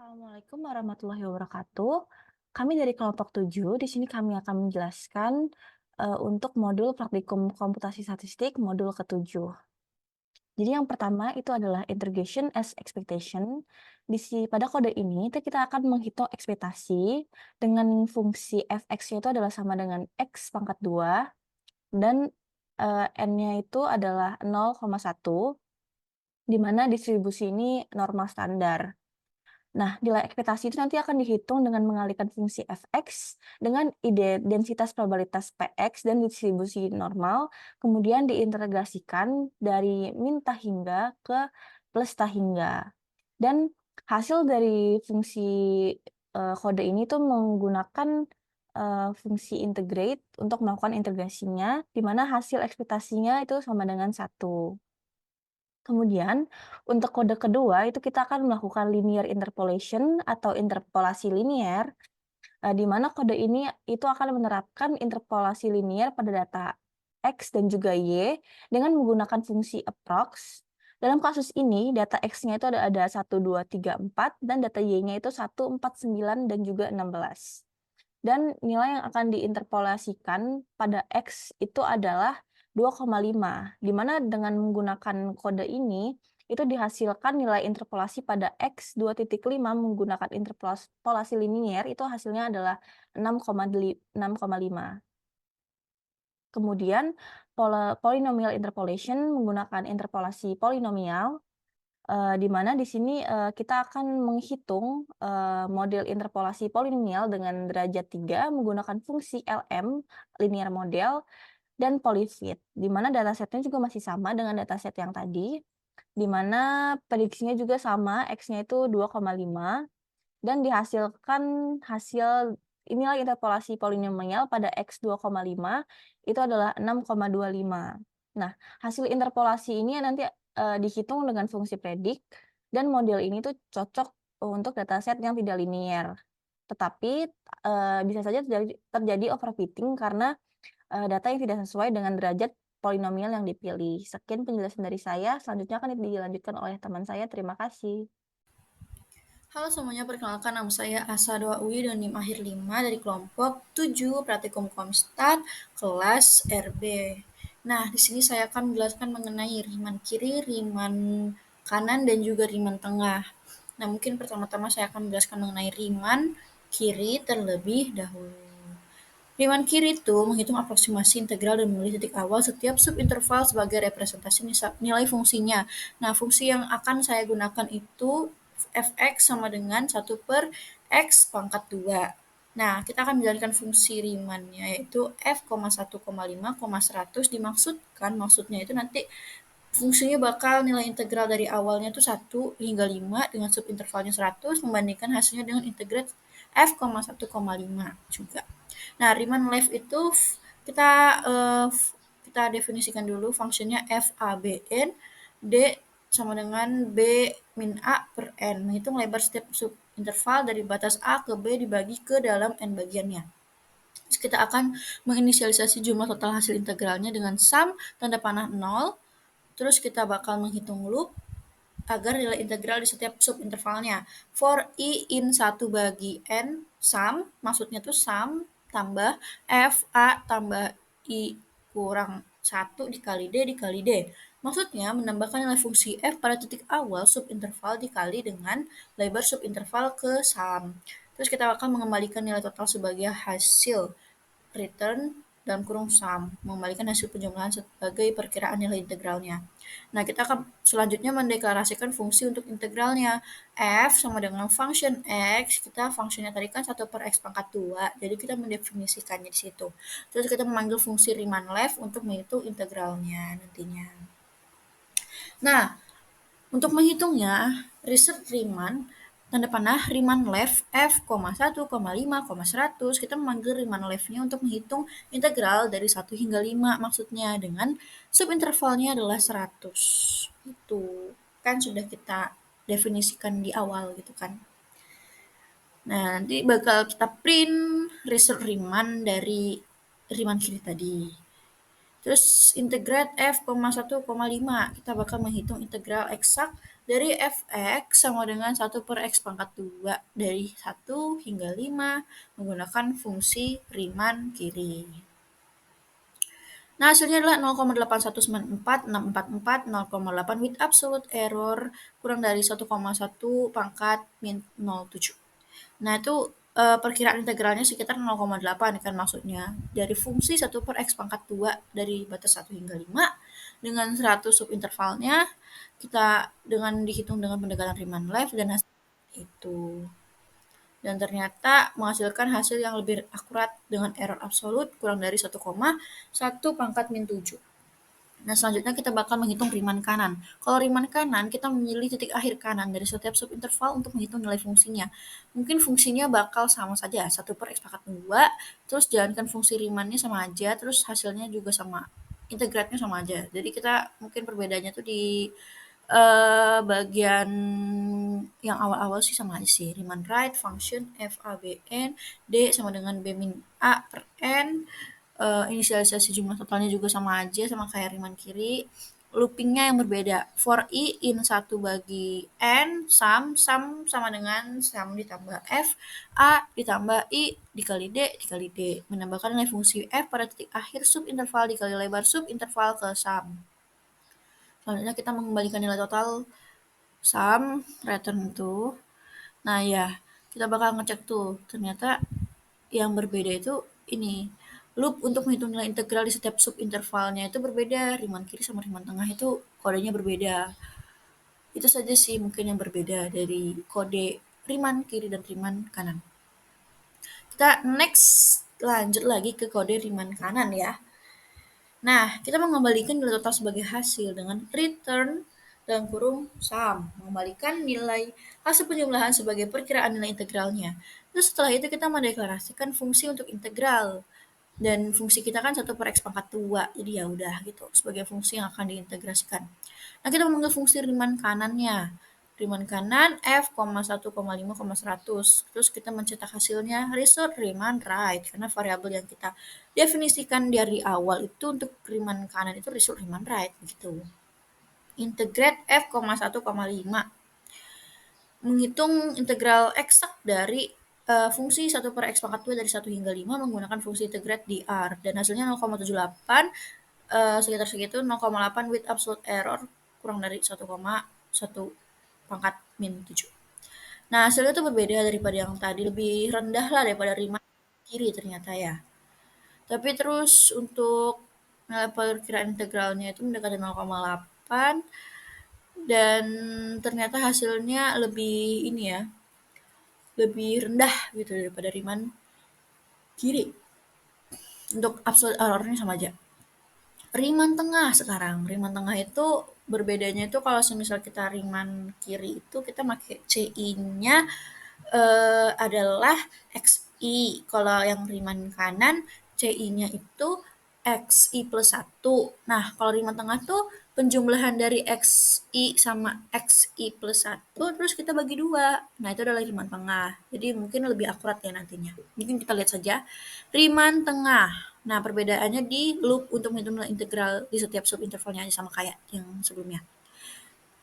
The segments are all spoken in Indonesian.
Assalamualaikum warahmatullahi wabarakatuh. Kami dari kelompok 7, di sini kami akan menjelaskan untuk modul praktikum komputasi statistik modul ke-7. Jadi yang pertama itu adalah integration as expectation. Pada kode ini itu kita akan menghitung ekspektasi dengan fungsi fx-nya itu adalah sama dengan x pangkat 2 dan n-nya itu adalah 0,1, di mana distribusi ini normal standar. Nah, nilai ekspektasi itu nanti akan dihitung dengan mengalihkan fungsi fx dengan densitas probabilitas px dan distribusi normal, kemudian diintegrasikan dari min tahingga ke plus tahingga. Dan hasil dari fungsi kode ini tuh menggunakan fungsi integrate untuk melakukan integrasinya, di mana hasil ekspektasinya itu sama dengan 1. Kemudian, untuk kode kedua itu kita akan melakukan linear interpolation atau interpolasi linier, di mana kode ini itu akan menerapkan interpolasi linier pada data X dan juga Y dengan menggunakan fungsi approx. Dalam kasus ini, data X-nya itu ada 1, 2, 3, 4, dan data Y-nya itu 1, 4, 9, dan juga 16. Dan nilai yang akan diinterpolasikan pada X itu adalah 2,5, di mana dengan menggunakan kode ini, itu dihasilkan nilai interpolasi pada X 2,5 menggunakan interpolasi linier, itu hasilnya adalah 6,5. Kemudian, polynomial interpolation menggunakan interpolasi polinomial, di mana di sini, kita akan menghitung, model interpolasi polinomial dengan derajat 3 menggunakan fungsi LM, linear model, dan polyfit, di mana datasetnya juga masih sama dengan dataset yang tadi, di mana prediksinya juga sama, X-nya itu 2,5, dan dihasilkan hasil nilai interpolasi polinomial pada X 2,5 itu adalah 6,25. Nah, hasil interpolasi ini nanti dihitung dengan fungsi predik, dan model ini tuh cocok untuk dataset yang tidak linier. Tetapi bisa saja terjadi overfitting karena data yang tidak sesuai dengan derajat polinomial yang dipilih. Sekian penjelasan dari saya, selanjutnya akan dilanjutkan oleh teman saya. Terima kasih. Halo semuanya, perkenalkan nama saya Asa Doa Uwi dan NIM akhir 5 dari kelompok 7 Praktikum Komstat kelas RB. Nah, di sini saya akan menjelaskan mengenai riman kiri, riman kanan, dan juga riman tengah. Nah, mungkin pertama-tama saya akan menjelaskan mengenai riman kiri terlebih dahulu. Riman kiri itu menghitung aproksimasi integral dan memilih titik awal setiap subinterval sebagai representasi nilai fungsinya. Nah, fungsi yang akan saya gunakan itu fx sama dengan 1 per x pangkat 2. Nah, kita akan menjalankan fungsi Riemannnya yaitu f, 1,5, 100 dimaksudkan, maksudnya itu nanti fungsinya bakal nilai integral dari awalnya itu 1 hingga 5 dengan subintervalnya 100 membandingkan hasilnya dengan integrat f, 1,5 juga. Nah, Riemann left itu kita kita definisikan dulu fungsinya f a b n d sama dengan b min a per n, menghitung lebar setiap subinterval dari batas a ke b dibagi ke dalam n bagiannya. Terus kita akan menginisialisasi jumlah total hasil integralnya dengan sum tanda panah 0. Terus kita bakal menghitung loop agar nilai integral di setiap subintervalnya. For i in 1 bagi n sum, maksudnya tuh sum tambah f a tambah i kurang 1 dikali d dikali d. Maksudnya menambahkan nilai fungsi f pada titik awal subinterval dikali dengan lebar subinterval ke sum. Terus kita akan mengembalikan nilai total sebagai hasil return dalam kurung sum, mengembalikan hasil penjumlahan sebagai perkiraan nilai integralnya. Nah, kita akan selanjutnya mendeklarasikan fungsi untuk integralnya. F sama dengan function X, kita fungsinya tadi kan 1 per X pangkat 2, jadi kita mendefinisikannya di situ. Terus kita memanggil fungsi Riemann left untuk menghitung integralnya nantinya. Nah, untuk menghitungnya, reset Riemann, tanda panah Riemann left f, 1, 5, 100, kita memanggil Riemann left-nya untuk menghitung integral dari 1 hingga 5 maksudnya dengan subintervalnya adalah 100. Itu kan sudah kita definisikan di awal gitu kan. Nah, nanti bakal kita print result Riemann dari Riemann kiri tadi. Terus integrat f,1,5. Kita bakal menghitung integral eksak dari fx sama dengan 1/x², dari 1 hingga 5 menggunakan fungsi Riemann kiri. Nah, hasilnya adalah 0,8194644 0,8 with absolute error kurang dari 1,1 pangkat min 07. Nah, itu perkiraan integralnya sekitar 0,8 kan maksudnya. Dari fungsi 1/x², dari batas 1 hingga 5 dengan 100 subintervalnya, kita dengan dihitung dengan pendekatan Riemann-Leibniz dan hasil itu. Dan ternyata menghasilkan hasil yang lebih akurat dengan error absolut kurang dari 1,1 pangkat min 7. Nah, selanjutnya kita bakal menghitung Riemann kanan. Kalau Riemann kanan, kita memilih titik akhir kanan dari setiap subinterval untuk menghitung nilai fungsinya. Mungkin fungsinya bakal sama saja, 1/x², terus jalankan fungsi Riemann-nya sama aja, terus hasilnya juga sama, integratnya sama aja. Jadi kita mungkin perbedaannya tuh di bagian yang awal-awal sih sama aja sih. Riemann right function f a b n d sama dengan b min a per n. Inisialisasi jumlah totalnya juga sama aja, sama kayak Riemann kiri. Loopingnya yang berbeda. For i in 1 bagi n, sum sama dengan sum ditambah f, a ditambah i dikali d dikali d. Menambahkan nilai fungsi f pada titik akhir subinterval dikali lebar subinterval ke sum. Selanjutnya kita mengembalikan nilai total sum return itu. Nah ya, kita bakal ngecek tuh. Ternyata yang berbeda itu ini. Loop untuk menghitung nilai integral di setiap subintervalnya itu berbeda. Riemann kiri sama Riemann tengah itu kodenya berbeda. Itu saja sih mungkin yang berbeda dari kode Riemann kiri dan Riemann kanan. Kita next lanjut lagi ke kode Riemann kanan ya. Nah, kita mengembalikan nilai total sebagai hasil dengan return dalam kurung sum, mengembalikan nilai hasil penjumlahan sebagai perkiraan nilai integralnya. Terus setelah itu kita mendeklarasikan fungsi untuk integral. Dan fungsi kita kan 1/x², jadi ya udah gitu sebagai fungsi yang akan diintegrasikan. Nah, kita memanggil fungsi Riemann kanannya. Riemann kanan f,1,5,100. Terus kita mencetak hasilnya result Riemann right karena variabel yang kita definisikan dari awal itu untuk Riemann kanan itu result Riemann right gitu. Integrat f,1,5 menghitung integral eksak dari fungsi 1/x² dari 1 hingga 5 menggunakan fungsi integrat dr dan hasilnya 0,78 sekitar segitu 0,8 with absolute error kurang dari 1,1 pangkat min 7. Nah, hasilnya itu berbeda daripada yang tadi, lebih rendah lah daripada Riemann kiri ternyata ya. Tapi terus untuk perkiraan integralnya itu mendekati 0,8 dan ternyata hasilnya lebih ini ya, lebih rendah gitu daripada Riemann kiri. Untuk absolute errornya sama aja. Riemann tengah sekarang. Riemann tengah itu berbedanya itu kalau semisal kita Riemann kiri itu kita pakai CI-nya adalah XI. Kalau yang Riemann kanan CI-nya itu XI plus 1. Nah, kalau Riemann tengah tuh penjumlahan dari XI sama XI plus 1 terus kita bagi 2. Nah, itu adalah Riemann tengah. Jadi mungkin lebih akurat ya nantinya. Mungkin kita lihat saja Riemann tengah. Nah, perbedaannya di loop untuk menghitung nilai integral di setiap subintervalnya aja sama kayak yang sebelumnya.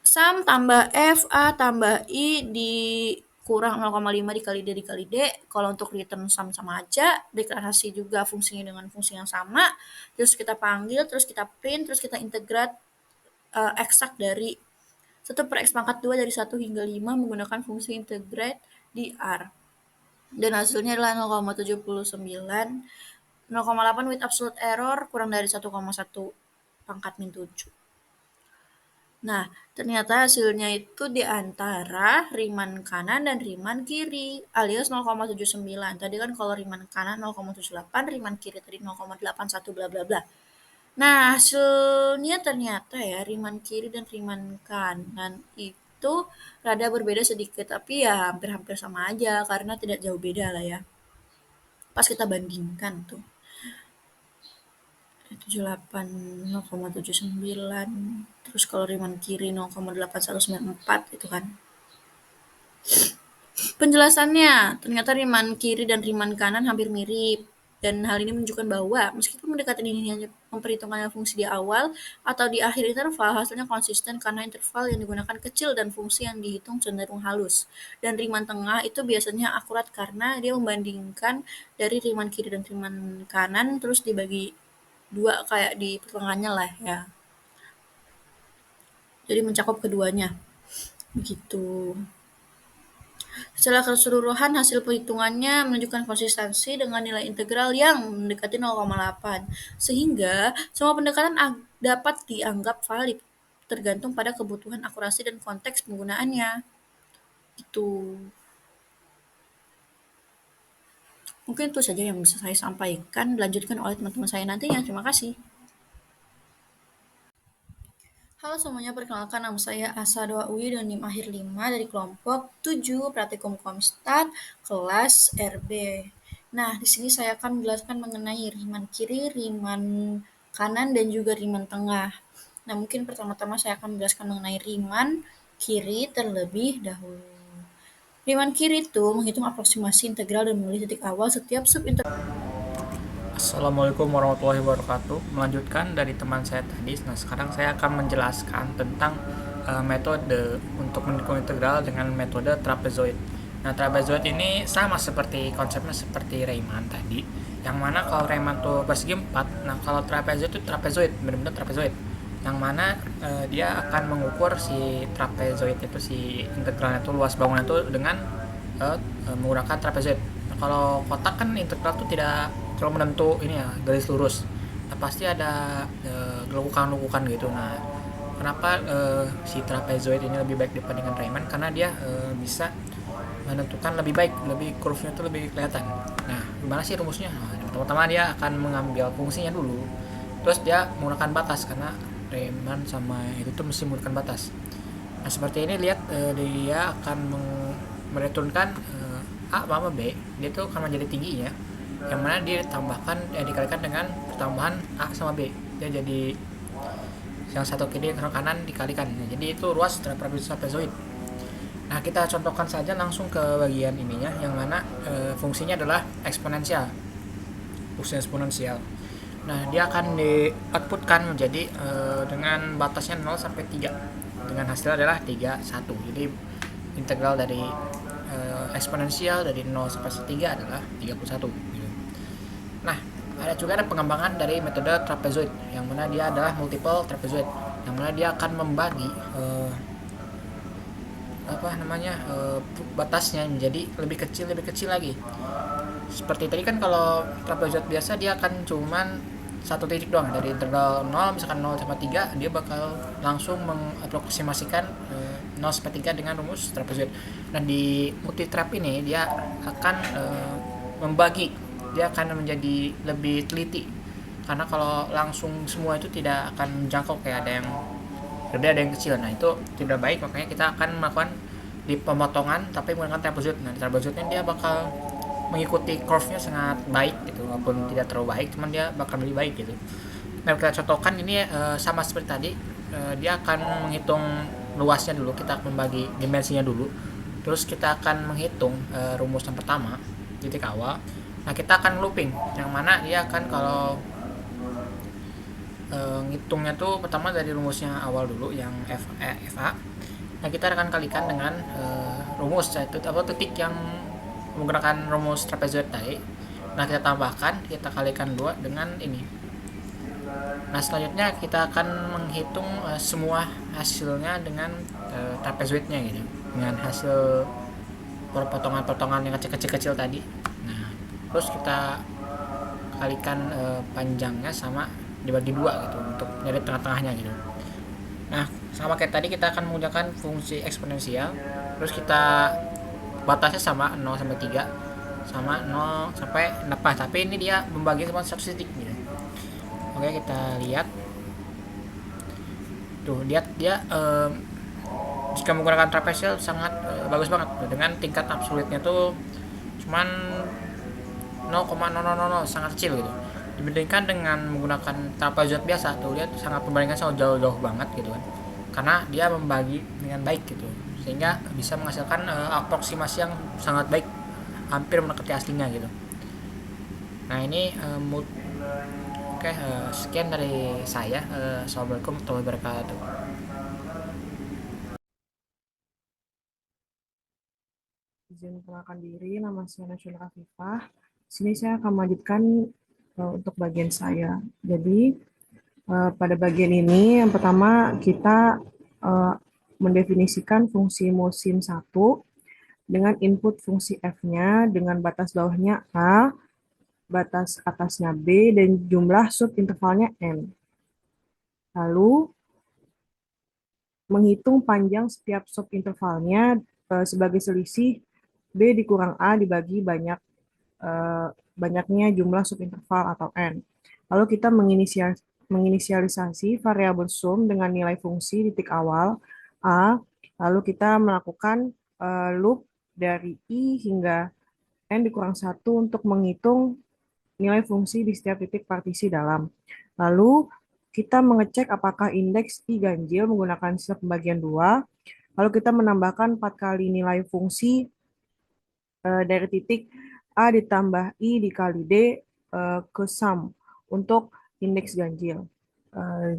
Sum tambah F, A tambah I dikurang 0,5 dikali D dikali D. Kalau untuk return sum sama aja, deklarasi juga fungsinya dengan fungsi yang sama. Terus kita panggil, terus kita print, terus kita integrat eksak dari 1/x² dari 1 hingga 5 menggunakan fungsi integrat dr. Dan hasilnya adalah 0,79 0,8 with absolute error kurang dari 1,1 pangkat min 7. Nah, ternyata hasilnya itu di antara Riemann kanan dan Riemann kiri alias 0,79. Tadi kan kalau Riemann kanan 0,78, Riemann kiri tadi 0,81 bla bla bla. Nah, hasilnya ternyata ya Riemann kiri dan Riemann kanan itu rada berbeda sedikit, tapi ya hampir-hampir sama aja karena tidak jauh beda lah ya. Pas kita bandingkan tuh. 78 0,79 terus kalau Riemann kiri 0,8194 itu kan. Penjelasannya ternyata Riemann kiri dan Riemann kanan hampir mirip Dan hal ini menunjukkan bahwa meskipun pendekatan ini hanya memperhitungkan fungsi di awal atau di akhir interval, hasilnya konsisten karena interval yang digunakan kecil dan fungsi yang dihitung cenderung halus. Dan Riemann tengah itu biasanya akurat karena dia membandingkan dari Riemann kiri dan Riemann kanan terus dibagi dua kayak di pertengahannya lah ya. Jadi mencakup keduanya. Begitu. Secara keseluruhan, hasil perhitungannya menunjukkan konsistensi dengan nilai integral yang mendekati 0,8. Sehingga, semua pendekatan dapat dianggap valid, tergantung pada kebutuhan akurasi dan konteks penggunaannya. Itu mungkin itu saja yang bisa saya sampaikan, dilanjutkan oleh teman-teman saya nantinya. Terima kasih. Halo semuanya, perkenalkan nama saya Asa Doa Uwi dan NIM akhir 5 dari kelompok 7 Praktikum Komstat kelas RB. Nah, di sini saya akan menjelaskan mengenai Riemann kiri, Riemann kanan, dan juga Riemann tengah. Nah, mungkin pertama-tama saya akan menjelaskan mengenai Riemann kiri terlebih dahulu. Riemann kiri itu menghitung aproksimasi integral dan memilih titik awal setiap subintegral. Assalamualaikum warahmatullahi wabarakatuh. Melanjutkan dari teman saya tadi, nah sekarang saya akan menjelaskan tentang metode untuk menghitung integral dengan metode trapezoid. Nah, trapezoid ini sama seperti konsepnya seperti Riemann tadi, yang mana kalau Riemann tuh persegi 4, nah kalau trapezoid itu trapezoid, benar-benar trapezoid. Yang mana dia akan mengukur si trapezoid itu, si integralnya itu, luas bangunan itu dengan menggunakan trapezoid. Nah, kalau kotak kan integral itu tidak terlalu menentu ini ya, garis lurus. Nah, pasti ada gelukukan-gelukukan gitu. Nah, kenapa si trapezoid ini lebih baik dibandingkan Riemann? Karena dia bisa menentukan lebih baik, lebih curve-nya itu lebih kelihatan. Nah, gimana sih rumusnya? Nah, pertama-tama dia akan mengambil fungsinya dulu. Terus dia menggunakan batas karena Riemann sama itu tuh mesti menggunakan batas. Nah, seperti ini lihat dia akan menentukan A sama B, dia tuh akan menjadi tingginya, yang mana dia ditambahkan dikalikan dengan pertambahan A sama B, dia jadi yang satu kiri yang kanan dikalikan. Nah, jadi itu ruas trapezoid. Nah, kita contohkan saja langsung ke bagian ininya, yang mana fungsinya adalah eksponensial, fungsi eksponensial. Nah, dia akan di outputkan menjadi dengan batasnya 0 sampai 3, dengan hasil adalah 3, 1. Jadi integral dari eksponensial dari 0 sampai 3 adalah 31 gitu. Nah, ada juga ada pengembangan dari metode trapezoid, yang mana dia adalah multiple trapezoid, yang mana dia akan membagi batasnya menjadi lebih kecil lagi. Seperti tadi kan kalau trapezoid biasa dia akan cuman satu titik doang, dari integral 0 misalkan 0 sampai 3, dia bakal langsung mengaproksimasikan 0 sampai 3 dengan rumus trapezoid. Dan di multitrap ini dia akan membagi, dia akan menjadi lebih teliti, karena kalau langsung semua itu tidak akan menjangkau, kayak ada yang gede ada yang kecil. Nah, itu tidak baik, makanya kita akan melakukan di pemotongan tapi menggunakan trapezoid. Nah, di trapezoidnya dia bakal mengikuti curve-nya sangat baik gitu, walaupun tidak terlalu baik, cuman dia bakal lebih baik gitu. Nah, kita contohkan ini sama seperti tadi, dia akan menghitung luasnya dulu, kita akan membagi dimensinya dulu, terus kita akan menghitung rumus yang pertama, titik awal. Nah, kita akan looping, yang mana dia akan kalau ngitungnya tuh pertama dari rumusnya awal dulu yang FA. Nah, kita akan kalikan dengan rumus itu titik yang menggunakan rumus trapezoid tadi. Nah, kita tambahkan, kita kalikan 2 dengan ini. Nah, selanjutnya kita akan menghitung semua hasilnya dengan trapezoidnya gitu, dengan hasil perpotongan-potongan yang kecil-kecil tadi. Nah, terus kita kalikan panjangnya sama dibagi 2 gitu untuk nyari tengah-tengahnya gitu. Nah, sama kayak tadi kita akan menggunakan fungsi eksponensial, terus kita batasnya sama 0 sampai 3 sama 0 sampai 8, tapi ini dia membagi cuma satu titik gitu. Oke, kita lihat tuh, lihat dia jika menggunakan trapezoid sangat bagus banget dengan tingkat absolutnya tuh cuman 0,000, sangat kecil gitu, dibandingkan dengan menggunakan trapezoid biasa. Tuh lihat sangat perbandingan sangat jauh banget gitu kan, karena dia membagi dengan baik gitu, sehingga bisa menghasilkan aproksimasi yang sangat baik, hampir mendekati aslinya gitu. Nah ini oke, sekian dari saya. Assalamualaikum warahmatullahi wabarakatuh. Izin perkenalkan diri, nama saya Nasional Afifah. Sini saya akan melanjutkan untuk bagian saya. Jadi pada bagian ini yang pertama kita mendefinisikan fungsi musim 1 dengan input fungsi f-nya dengan batas bawahnya a, batas atasnya b, dan jumlah subintervalnya n. Lalu menghitung panjang setiap subintervalnya sebagai selisih b dikurang a dibagi banyaknya jumlah subinterval atau n. Lalu kita menginisialisasi variabel sum dengan nilai fungsi titik awal a. Lalu kita melakukan loop dari i hingga n dikurang 1 untuk menghitung nilai fungsi di setiap titik partisi dalam. Lalu kita mengecek apakah indeks i ganjil menggunakan sistem pembagian 2. Lalu kita menambahkan 4 kali nilai fungsi dari titik A ditambah I dikali D ke sum untuk indeks ganjil.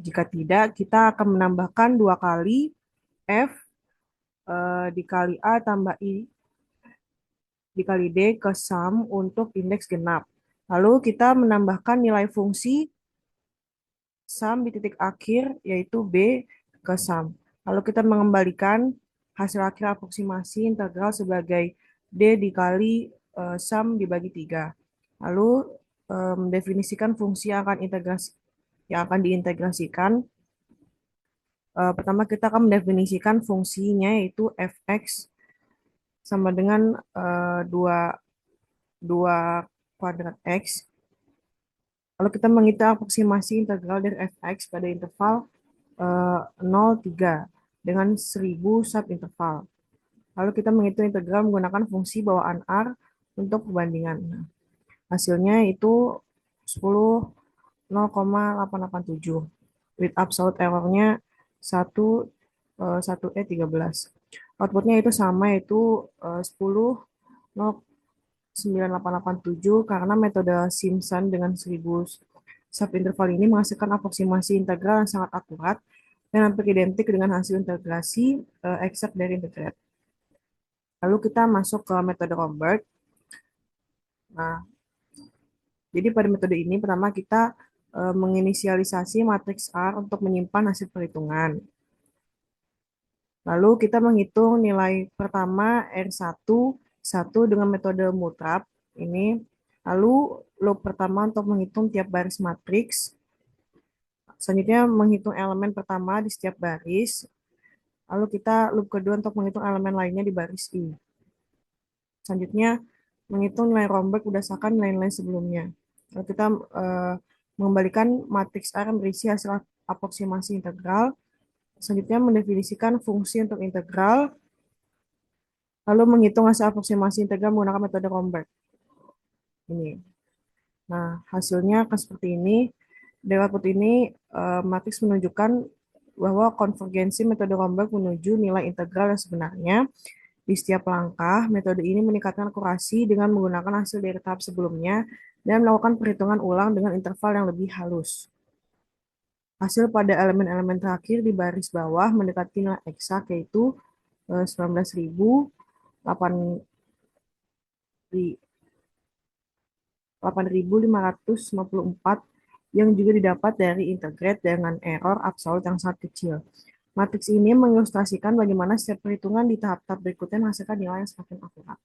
Jika tidak, kita akan menambahkan 2 kali F dikali A tambah I dikali D ke sum untuk indeks genap. Lalu kita menambahkan nilai fungsi sum di titik akhir, yaitu B ke sum. Lalu kita mengembalikan hasil akhir aproksimasi integral sebagai D dikali sum dibagi 3. Lalu mendefinisikan fungsi yang akan diintegrasikan. Pertama kita akan mendefinisikan fungsinya yaitu fx sama dengan 2 kuadrat x. Lalu kita menghitung aproksimasi integral dari fx pada interval 0,3 dengan 1000 subinterval. Lalu kita menghitung integral menggunakan fungsi bawaan R untuk perbandingan. Nah, hasilnya itu 10,0887. With absolute error-nya 1E13. Outputnya itu sama, yaitu 10,9887 karena metode Simpson dengan 1000 subinterval ini menghasilkan aproksimasi integral yang sangat akurat dan hampir identik dengan hasil integrasi eksak dari integrat. Lalu kita masuk ke metode Romberg. Nah, jadi pada metode ini pertama kita menginisialisasi matriks R untuk menyimpan hasil perhitungan. Lalu kita menghitung nilai pertama R1 dengan metode mutlak ini. Lalu loop pertama untuk menghitung tiap baris matriks. Selanjutnya menghitung elemen pertama di setiap baris. Lalu kita loop kedua untuk menghitung elemen lainnya di baris I. Selanjutnya menghitung nilai Romberg berdasarkan nilai-nilai sebelumnya. Lalu kita mengembalikan matriks R yang berisi hasil aproksimasi integral. Selanjutnya mendefinisikan fungsi untuk integral. Lalu menghitung hasil aproksimasi integral menggunakan metode Romberg. Ini. Nah, hasilnya akan seperti ini. Dari output ini, matriks menunjukkan bahwa konvergensi metode Romberg menuju nilai integral yang sebenarnya. Di setiap langkah, metode ini meningkatkan akurasi dengan menggunakan hasil dari tahap sebelumnya dan melakukan perhitungan ulang dengan interval yang lebih halus. Hasil pada elemen-elemen terakhir di baris bawah mendekati nilai eksak, yaitu 8.554 yang juga didapat dari integrat dengan error absolut yang sangat kecil. Matriks ini mengilustrasikan bagaimana setiap perhitungan di tahap-tahap berikutnya menghasilkan nilai yang semakin akurat.